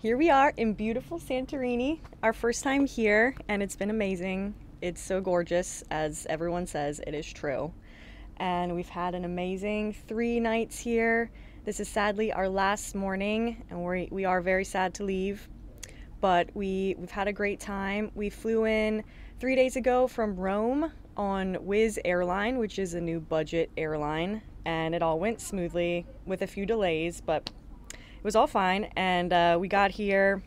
Here we are in beautiful Santorini, our first time here, and it's been amazing. It's so gorgeous, as everyone says, it is true. And we've had an amazing 3 nights here. This is sadly our last morning, and we are very sad to leave, but we've had a great time. We flew in 3 days ago from Rome on Wizz airline, which is a new budget airline, and it all went smoothly with a few delays, but it was all fine. And we got here,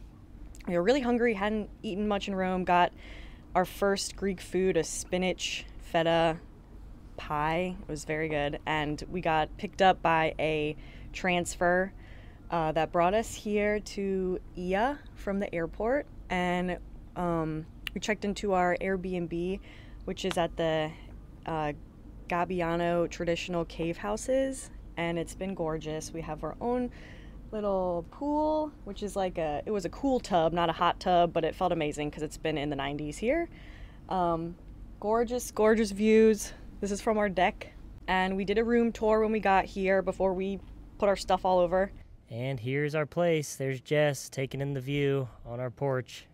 we were really hungry, hadn't eaten much in Rome, got our first Greek food, a spinach feta pie. It was very good, and we got picked up by a transfer that brought us here to Ia from the airport, and we checked into our Airbnb, which is at the Gabiano Traditional Cave Houses, and it's been gorgeous. We have our own little pool, which is like it was a cool tub, not a hot tub, but it felt amazing because it's been in the 90s here. Gorgeous, gorgeous views. This is from our deck, and we did a room tour when we got here before we put our stuff all over. And here's our place. There's Jess taking in the view on our porch.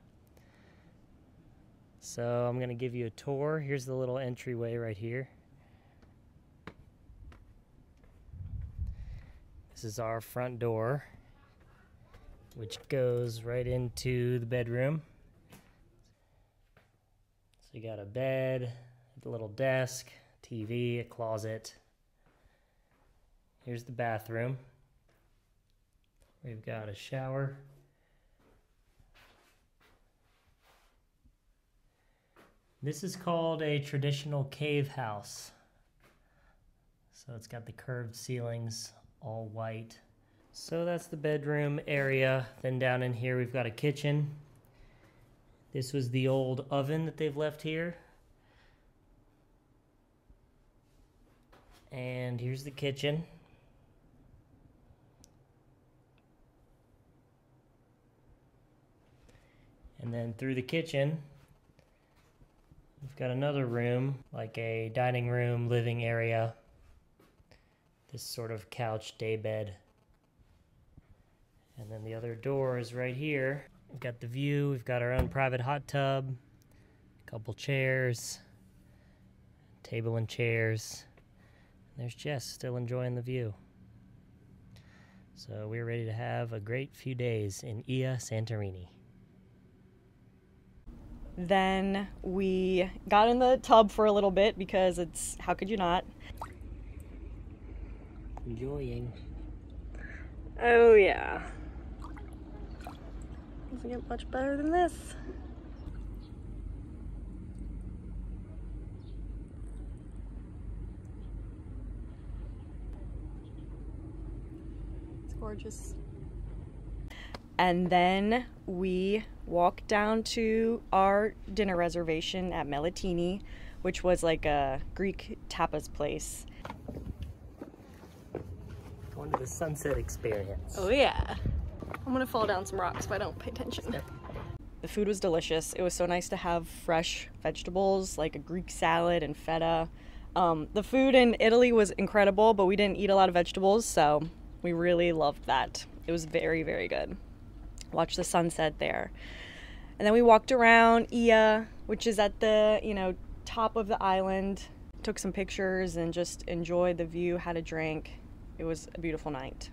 So I'm gonna give you a tour. Here's the little entryway right here. This is our front door, which goes right into the bedroom. So you got a bed, a little desk, TV, a closet. Here's the bathroom. We've got a shower. This is called a traditional cave house. So it's got the curved ceilings, all white. So that's the bedroom area. Then down in here we've got a kitchen. This was the old oven that they've left here. And here's the kitchen. And then through the kitchen, we've got another room, like a dining room, living area. This sort of couch daybed. And then the other door is right here. We've got the view, we've got our own private hot tub, a couple chairs, table and chairs. And there's Jess still enjoying the view. So we're ready to have a great few days in Ia, Santorini. Then we got in the tub for a little bit because it's, how could you not? Enjoying. Oh yeah. Doesn't get much better than this. It's gorgeous. And then we walked down to our dinner reservation at Melitini, which was like a Greek tapas place. Going to the sunset experience. Oh yeah. I'm gonna fall down some rocks if I don't pay attention. The food was delicious. It was so nice to have fresh vegetables, like a Greek salad and feta. The food in Italy was incredible, but we didn't eat a lot of vegetables, so we really loved that. It was very, very good. Watch the sunset there. And then we walked around Ia, which is at the, top of the island, took some pictures and just enjoyed the view, had a drink. It was a beautiful night.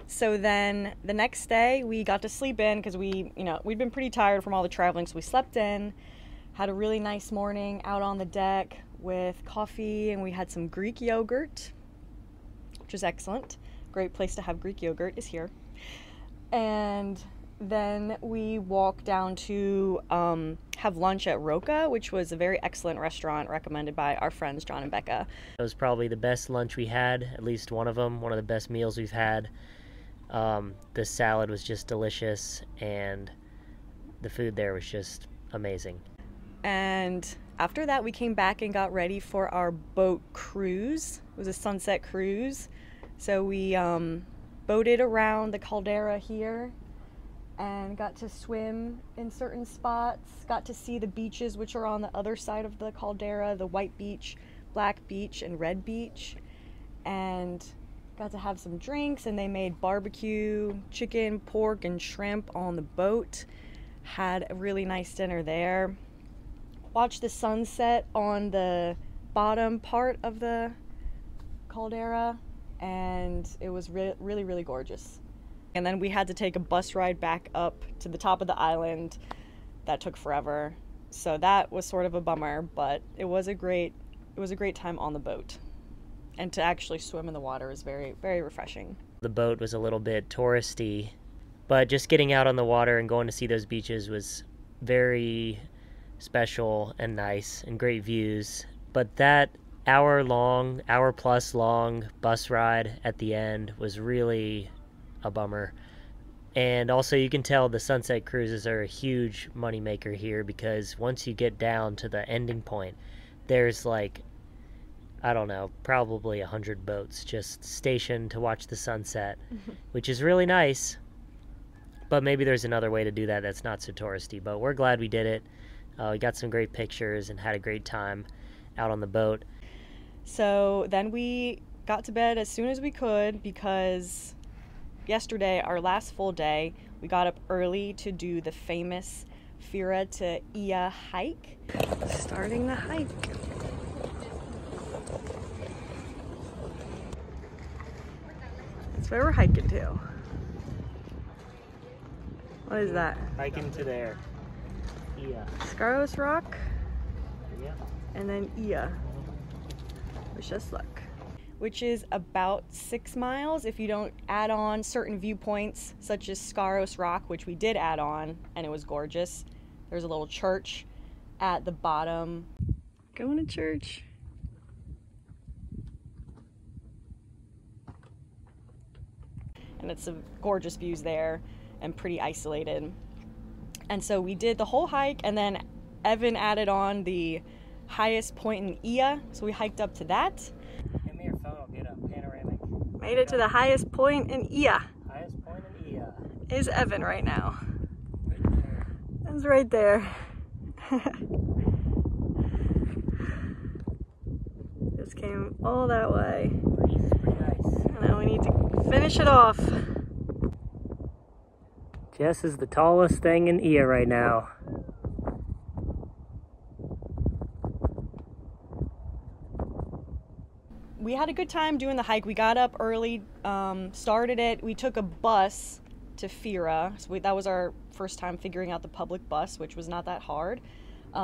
So then the next day we got to sleep in because we'd been pretty tired from all the traveling, so we slept in, had a really nice morning out on the deck with coffee, and we had some Greek yogurt, which is excellent. Great place to have Greek yogurt is here. And then we walked down to have lunch at Roka, which was a very excellent restaurant recommended by our friends John and Becca. It was probably the best lunch we had, at least one of them, one of the best meals we've had. The salad was just delicious, and the food there was just amazing. And after that we came back and got ready for our boat cruise. It was a sunset cruise. So we boated around the caldera here and got to swim in certain spots, got to see the beaches which are on the other side of the caldera, the white beach, black beach, and red beach. And Got to have some drinks, and they made barbecue, chicken, pork, and shrimp on the boat. Had a really nice dinner there. Watched the sunset on the bottom part of the caldera, and it was really, really gorgeous. And then we had to take a bus ride back up to the top of the island. That took forever. So that was sort of a bummer, but it was a great time on the boat. And to actually swim in the water was very, very refreshing. The boat was a little bit touristy, but just getting out on the water and going to see those beaches was very special and nice and great views. But that hour plus long bus ride at the end was really a bummer. And also you can tell the sunset cruises are a huge moneymaker here, because once you get down to the ending point, there's like, I don't know, probably 100 boats just stationed to watch the sunset, which is really nice. But maybe there's another way to do that that's not so touristy. But we're glad we did it. We got some great pictures and had a great time out on the boat. So then we got to bed as soon as we could, because yesterday, our last full day, we got up early to do the famous Fira to Ia hike. Starting the hike. That's where we're hiking to. What is that? Hiking to there. Ia. Scaros Rock, Yeah. and then Ia. Wish us luck. Which is about 6 miles if you don't add on certain viewpoints, such as Scaros Rock, which we did add on, and it was gorgeous. There's a little church at the bottom. Going to church. And it's some gorgeous views there and pretty isolated. And so we did the whole hike, and then Evan added on the highest point in Ia, so we hiked up to that. Give me your phone, I'll get a panoramic. Made it to the highest point in Ia. Highest point in Ia. Is Evan right now. Right there. It's right there. Just came all that way. Breeze is pretty nice. Now we need to finish it off. Jess is the tallest thing in Ia right now. We had a good time doing the hike. We got up early, started it. We took a bus to Fira. So that was our first time figuring out the public bus, which was not that hard.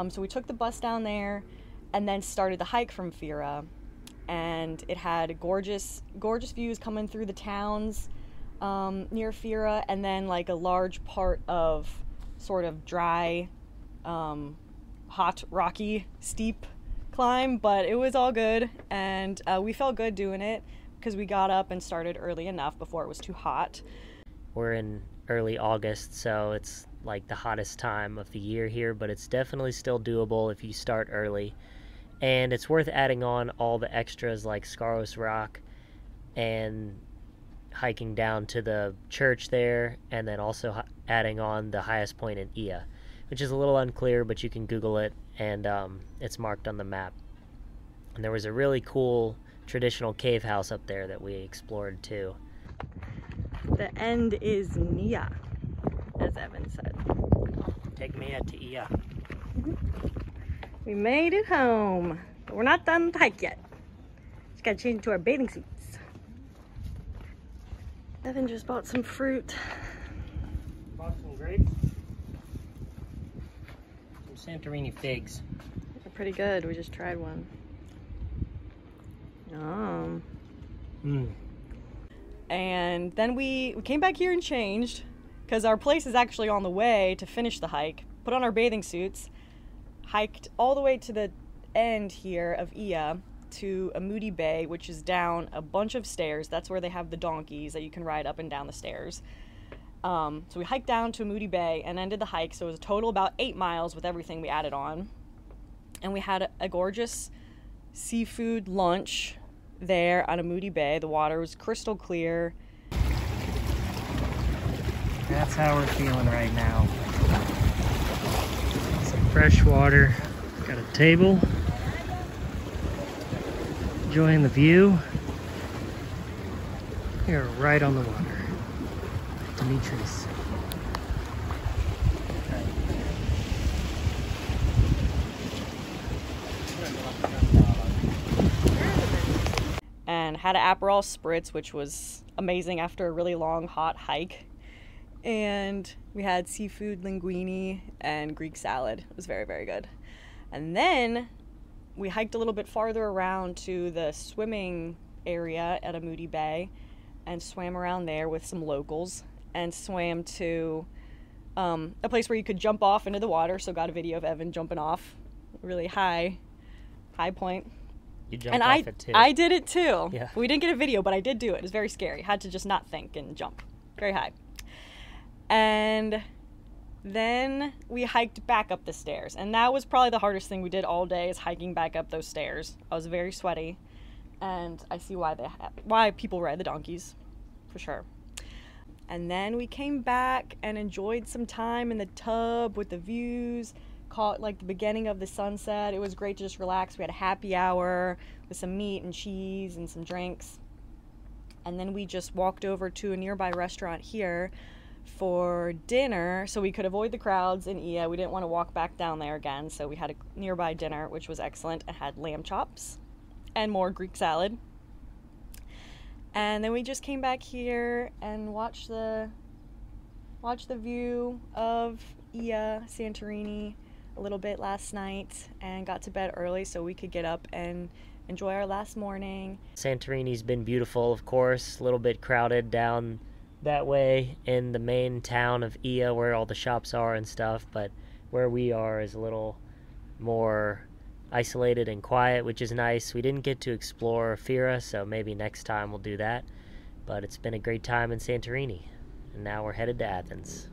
So we took the bus down there and then started the hike from Fira. And it had gorgeous, gorgeous views coming through the towns near Fira, and then like a large part of sort of dry, hot, rocky, steep climb, but it was all good, and we felt good doing it because we got up and started early enough before it was too hot. We're in early August, so it's like the hottest time of the year here, but it's definitely still doable if you start early. And it's worth adding on all the extras like Scaros Rock and hiking down to the church there, and then also adding on the highest point in Ia, which is a little unclear, but you can Google it, and it's marked on the map. And there was a really cool traditional cave house up there that we explored too. The end is Nia, as Evan said. Take me to Ia. We made it home, but we're not done the hike yet. Just gotta change into our bathing suits. Evan just bought some fruit. Bought some grapes. Some Santorini figs. They're pretty good. We just tried one. And then we came back here and changed, because our place is actually on the way to finish the hike. Put on our bathing suits, hiked all the way to the end here of Ia to Amoudi Bay, which is down a bunch of stairs. That's where they have the donkeys that you can ride up and down the stairs. So we hiked down to Amoudi Bay and ended the hike, so it was a total about 8 miles with everything we added on. And we had a gorgeous seafood lunch there on Amoudi Bay. The water was crystal clear. That's how we're feeling right now. Some fresh water. Got a table. Enjoying the view. We are right on the water. Dimitri's. And had an Aperol Spritz, which was amazing after a really long, hot hike. And we had seafood linguine and Greek salad. It was very, very good. And then we hiked a little bit farther around to the swimming area at Amoudi Bay and swam around there with some locals and swam to a place where you could jump off into the water. So got a video of Evan jumping off, really high point. You jumped off it too. I did it too. Yeah. We didn't get a video, but I did do it. It was very scary. Had to just not think and jump very high. And then we hiked back up the stairs. And that was probably the hardest thing we did all day, is hiking back up those stairs. I was very sweaty. And I see why people ride the donkeys, for sure. And then we came back and enjoyed some time in the tub with the views. Caught like the beginning of the sunset. It was great to just relax. We had a happy hour with some meat and cheese and some drinks. And then we just walked over to a nearby restaurant here for dinner so we could avoid the crowds in Ia. We didn't want to walk back down there again, so we had a nearby dinner, which was excellent. It had lamb chops and more Greek salad. And then we just came back here and watched the view of Ia, Santorini, a little bit last night, and got to bed early so we could get up and enjoy our last morning. Santorini's been beautiful, of course, a little bit crowded down that way in the main town of Ia where all the shops are and stuff, but where we are is a little more isolated and quiet, which is nice. We didn't get to explore Fira, so maybe next time we'll do that, but it's been a great time in Santorini, and now we're headed to Athens.